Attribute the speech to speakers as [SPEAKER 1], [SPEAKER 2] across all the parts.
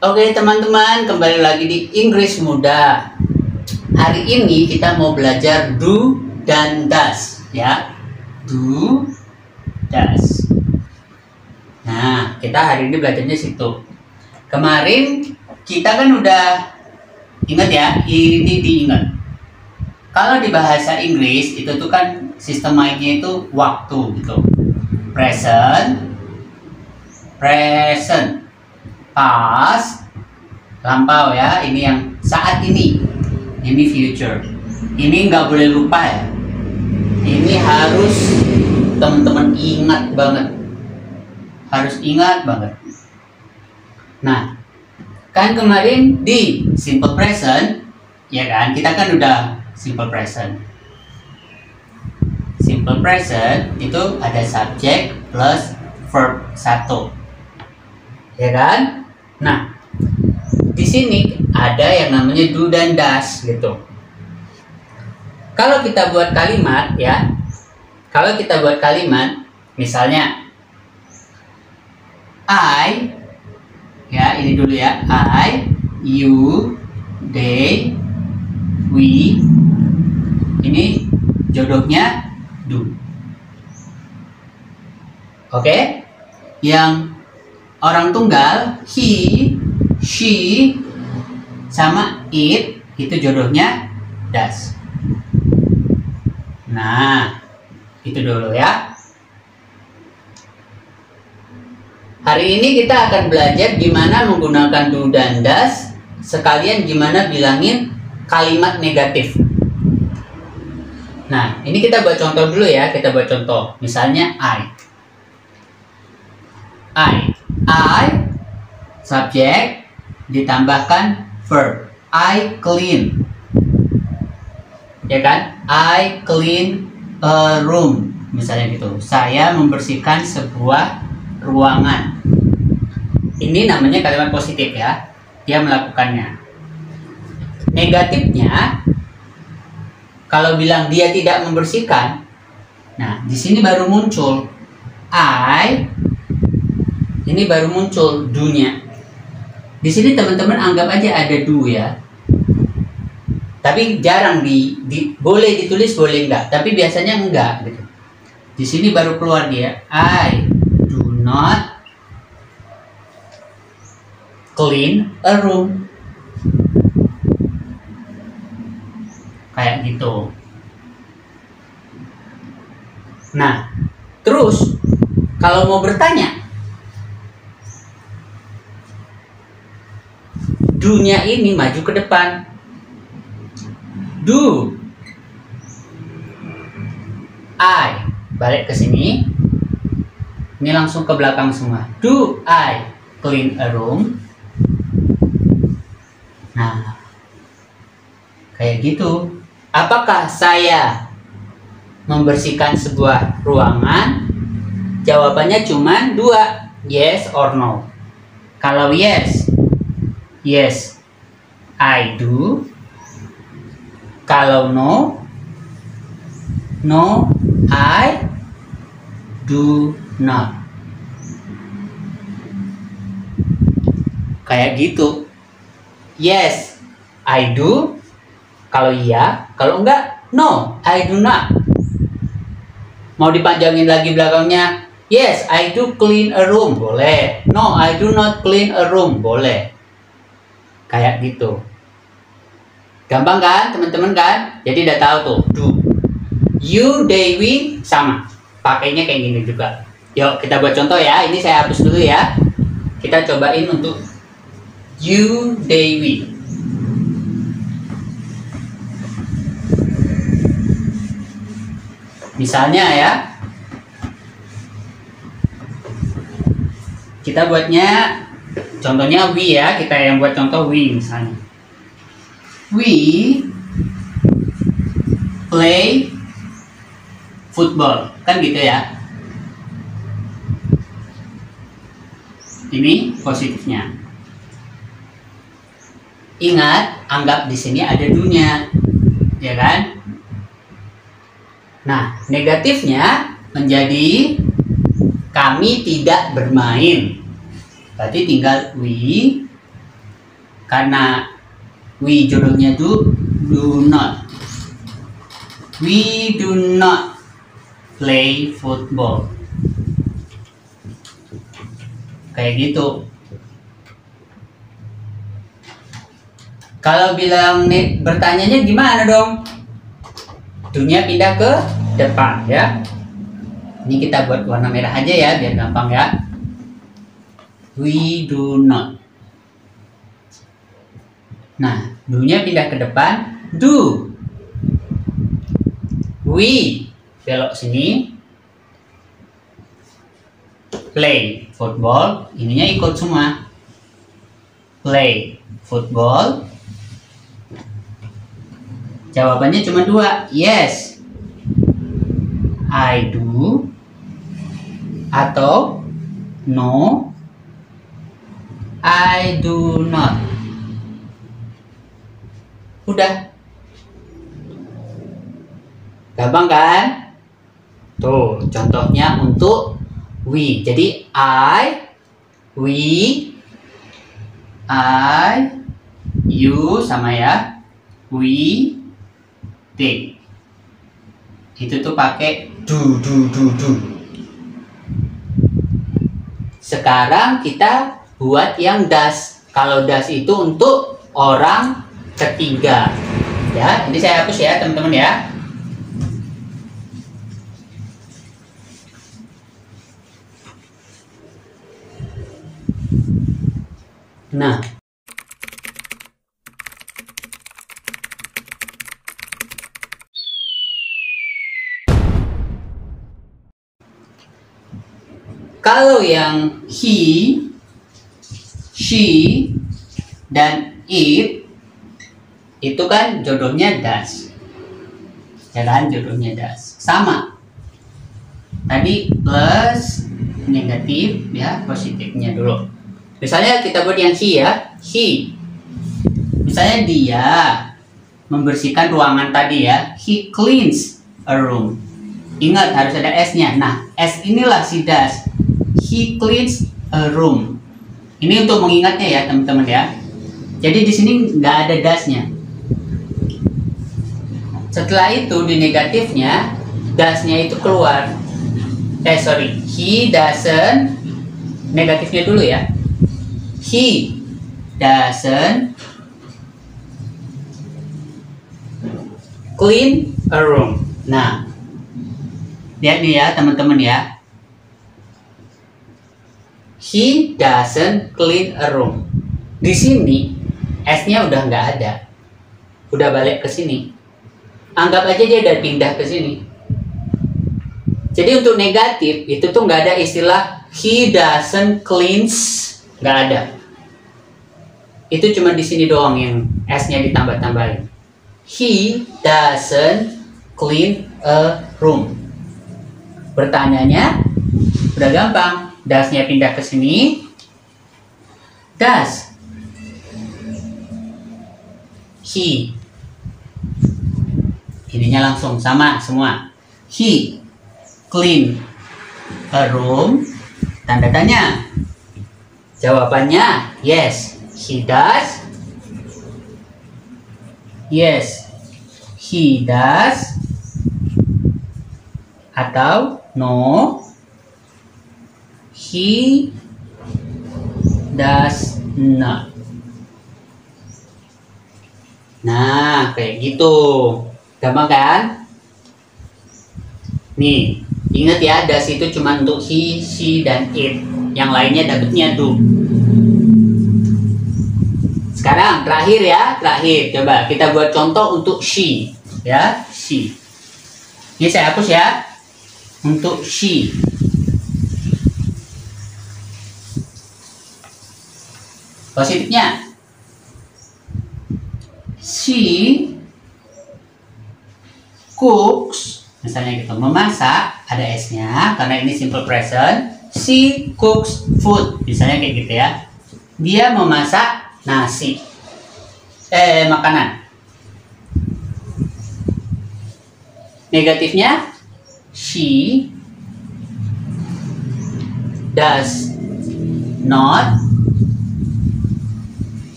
[SPEAKER 1] Oke teman-teman, kembali lagi di Inggris Muda. Hari ini kita mau belajar do dan does ya. Do, does. Nah, kita hari ini belajarnya situ. Kemarin kita kan udah ingat ya, ini diingat. Kalau di bahasa Inggris itu tuh kan sistem mainnya itu waktu gitu. Present, past, lampau ya, ini yang saat ini future. Ini nggak boleh lupa ya, ini harus teman-teman ingat banget, Nah, kan kemarin di simple present ya kan, kita kan udah simple present itu ada subjek plus verb 1 ya kan. Nah, di sini ada yang namanya do dan does gitu. Kalau kita buat kalimat ya, misalnya I ya, ini dulu ya, I, you, they, we, ini jodohnya do. Oke? Yang orang tunggal he, she, sama it itu jodohnya does. Nah, itu dulu ya. Hari ini kita akan belajar gimana menggunakan do dan does, sekalian gimana bilangin kalimat negatif. Nah, ini kita buat contoh dulu ya, Misalnya I subjek ditambahkan verb. I clean. Ya kan? I clean a room. Misalnya gitu. Saya membersihkan sebuah ruangan. Ini namanya kalimat positif ya. Dia melakukannya. Negatifnya, kalau bilang dia tidak membersihkan, nah di sini baru muncul ini baru muncul do-nya. Di sini teman-teman anggap aja ada do ya. Tapi jarang boleh ditulis, boleh enggak. Tapi biasanya enggak gitu. Di sini baru keluar dia. I do not clean a room. Kayak gitu. Nah, terus kalau mau bertanya, do-nya ini maju ke depan. Do I, balik ke sini. Ini langsung ke belakang semua. Do I clean a room? Nah, kayak gitu. Apakah saya membersihkan sebuah ruangan? Jawabannya cuma 2, yes or no. Kalau yes, I do. Kalau no, I do not. Kayak gitu. Yes, I do. Kalau iya, kalau enggak, no, I do not. Mau dipanjangin lagi belakangnya, yes, I do clean a room, boleh. No, I do not clean a room, boleh. Kayak gitu. Gampang kan, teman-teman kan? Jadi udah tahu tuh, do. You, they, we, sama. Pakainya kayak gini juga. Yuk, kita buat contoh ya. Ini saya hapus dulu ya. Kita cobain untuk you, they, we. Misalnya ya, kita buatnya contohnya we ya, kita yang buat contoh we misalnya. We play football, kan gitu ya. Ini positifnya. Ingat, anggap di sini ada do-nya, ya kan? Nah, negatifnya menjadi kami tidak bermain. Berarti tinggal we karena we jodohnya do not. We do not play football. Kayak gitu. Kalau bilang nih bertanyanya gimana dong? Do-nya pindah ke depan ya. Ini kita buat warna merah aja ya biar gampang ya. We do not. Nah, do-nya pindah ke depan, do. We belok sini. Play football, ininya ikut semua. Play football. Jawabannya cuma dua, yes, I do, atau no, I do not. Udah. Gampang kan? Tuh, contohnya untuk we. Jadi we, you sama ya. We, they. Itu tuh pakai do. Sekarang kita buat yang does. Kalau does itu untuk orang ketiga. Ya, ini saya hapus ya teman-teman ya. Nah, kalau yang he, she, dan it itu kan jodohnya does. Ya kan, jodohnya does. Sama. Tadi plus negatif ya, positifnya dulu. Misalnya kita buat yang he ya, he. Misalnya dia membersihkan ruangan tadi ya, he cleans a room. Ingat harus ada S-nya. Nah, S inilah si does. He cleans a room. Ini untuk mengingatnya ya teman-teman ya. Jadi di sini nggak ada does-nya. Setelah itu di negatifnya, does-nya itu keluar. He doesn't, negatifnya dulu ya. He doesn't clean a room. Nah, lihat nih ya teman-teman ya. He doesn't clean a room. Di sini S-nya udah nggak ada. Udah balik ke sini. Anggap aja dia udah pindah ke sini. Jadi untuk negatif itu tuh nggak ada istilah he doesn't cleans. Nggak ada. Itu cuma di sini doang yang S-nya ditambah-tambahin. He doesn't clean a room. Pertanyaannya udah gampang. Does-nya pindah ke sini. Does he. Ininya langsung sama semua. He clean a room. Tanda tanya. Jawabannya yes, he does. Yes, he does. Atau no, he does not. Nah, kayak gitu. Gampang kan? Nih, ingat ya, does itu cuma untuk he, she, dan it. Yang lainnya dapatnya do. Sekarang terakhir ya, terakhir. Coba kita buat contoh untuk she. Ya, she. Ini saya hapus ya. Untuk she. Positifnya. She cooks. Misalnya gitu, memasak, ada S-nya karena ini simple present. She cooks food. Misalnya kayak gitu ya. Dia memasak nasi. Makanan. Negatifnya she does not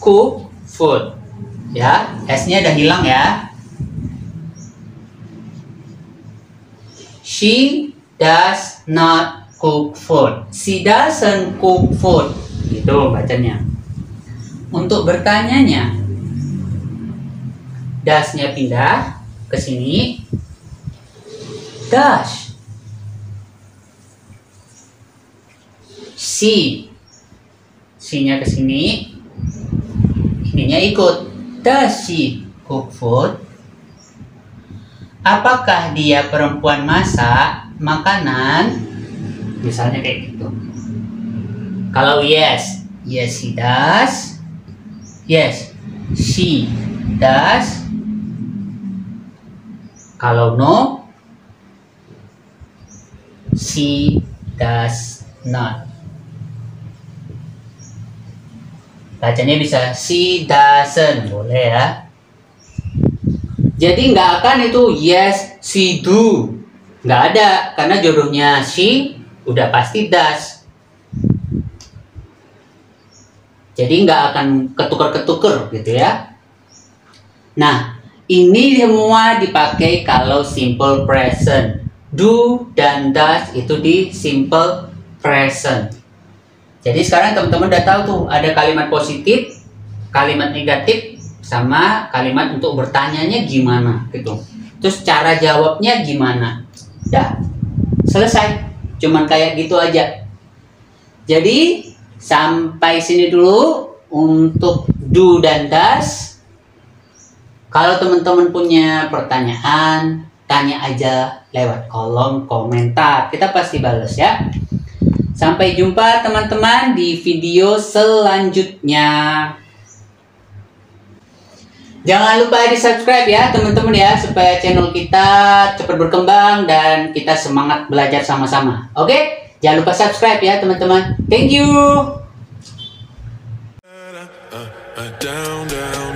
[SPEAKER 1] cook food. Ya, S-nya udah hilang ya. She does not cook food. She doesn't cook food. Gitu bacanya. Untuk bertanyanya, does-nya pindah ke sini. Does she-nya ke sini. Ininya ikut. Does she cook food? Apakah dia perempuan masak makanan? Misalnya kayak gitu. Kalau yes, yes he does. Yes, she does. Kalau no, she does not. Bacanya bisa she doesn't, boleh ya. Jadi nggak akan itu yes she do, nggak ada, karena jodohnya she udah pasti does. Jadi nggak akan ketukar-ketukar gitu ya. Nah, ini semua dipakai kalau simple present. Do dan does itu di simple present. Jadi sekarang teman-teman udah tahu tuh ada kalimat positif, kalimat negatif, sama kalimat untuk bertanyanya gimana gitu. Terus cara jawabnya gimana. Dah, selesai. Cuman kayak gitu aja. Jadi sampai sini dulu untuk do dan does. Kalau teman-teman punya pertanyaan, tanya aja lewat kolom komentar. Kita pasti balas ya. Sampai jumpa teman-teman di video selanjutnya. Jangan lupa di subscribe ya teman-teman ya, supaya channel kita cepat berkembang dan kita semangat belajar sama-sama. Oke? Jangan lupa subscribe ya teman-teman. Thank you.
[SPEAKER 2] Down, down.